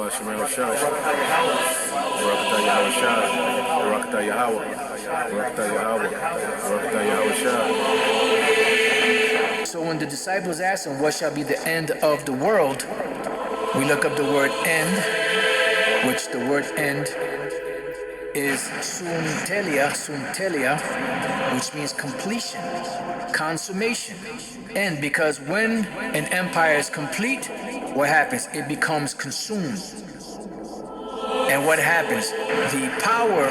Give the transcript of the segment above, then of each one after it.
Yahawashi, Yahawashi, Yahawashi. So when the disciples asked him, what shall be the end of the world? We look up the word end, which the word end is suntelia, which means completion, consummation. And because when an empire is complete, what happens? It becomes consumed. And what happens? The power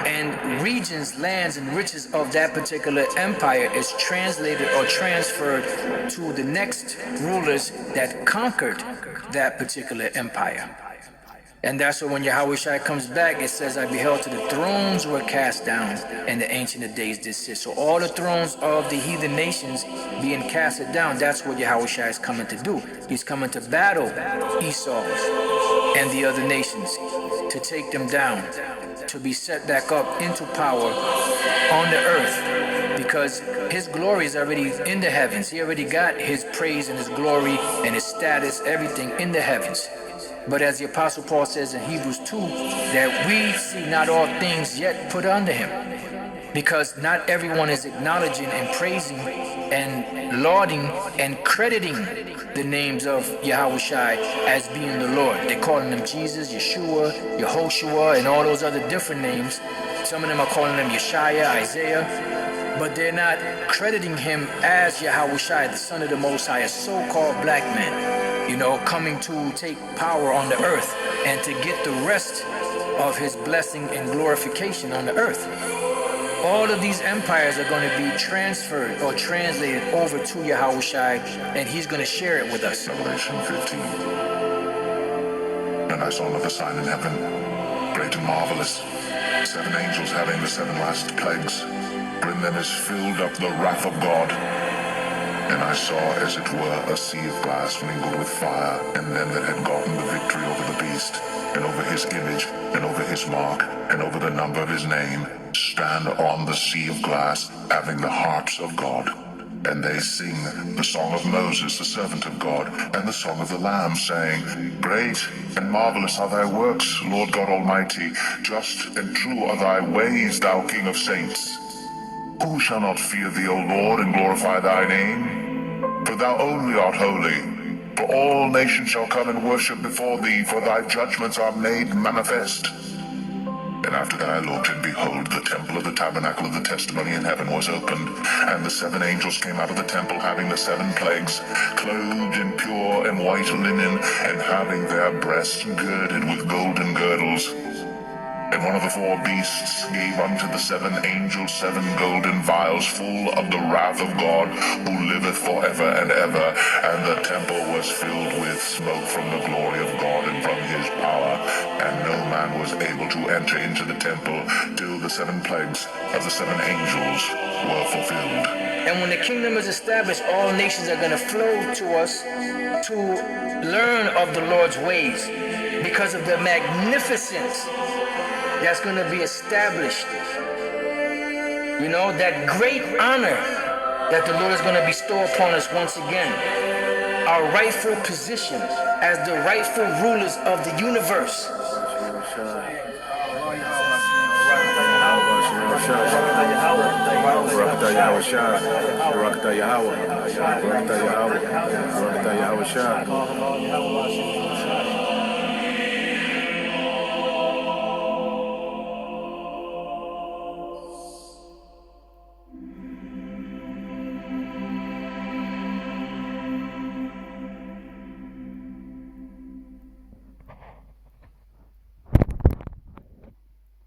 and regions, lands, and riches of that particular empire is translated or transferred to the next rulers that conquered that particular empire. And that's why when Yahawashi comes back, it says, I beheld till the thrones were cast down, and the Ancient of Days did sit. So all the thrones of the heathen nations being casted down, that's what Yahawashi is coming to do. He's coming to battle Esau and the other nations, to take them down, to be set back up into power on the earth, because his glory is already in the heavens. He already got his praise and his glory and his status, everything in the heavens. But as the Apostle Paul says in Hebrews 2, that we see not all things yet put under him. Because not everyone is acknowledging and praising and lauding and crediting the names of Yahawashi as being the Lord. They're calling him Jesus, Yeshua, Yehoshua, and all those other different names. Some of them are calling him Yeshaya, Isaiah. But they're not crediting him as Yahawashi, the Son of the Most High, a so-called black man, coming to take power on the earth and to get the rest of his blessing and glorification on the earth. All of these empires are going to be transferred or translated over to Yahawashi, and he's going to share it with us. Revelation 15. And I saw another sign in heaven, great and marvelous, 7 angels having the 7 last plagues, for in them is filled up the wrath of God. And I saw, as it were, a sea of glass mingled with fire, and them that had gotten the victory over the beast, and over his image, and over his mark, and over the number of his name, stand on the sea of glass, having the harps of God. And they sing the song of Moses, the servant of God, and the song of the Lamb, saying, Great and marvelous are thy works, Lord God Almighty. Just and true are thy ways, thou King of saints. Who shall not fear thee, O Lord, and glorify thy name? For thou only art holy. For all nations shall come and worship before thee, for thy judgments are made manifest. And after that I looked, and behold, the temple of the tabernacle of the testimony in heaven was opened, and the 7 angels came out of the temple, having the 7 plagues, clothed in pure and white linen, and having their breasts girded with golden girdles. And one of the 4 beasts gave unto the 7 angels 7 golden vials full of the wrath of God, who liveth forever and ever. And the temple was filled with smoke from the glory of God and from his power. And no man was able to enter into the temple till the 7 plagues of the 7 angels were fulfilled. And when the kingdom is established, all nations are going to flow to us to learn of the Lord's ways because of the magnificence that's going to be established. That great honor that the Lord is going to bestow upon us once again. Our rightful position as the rightful rulers of the universe. Yahawashi.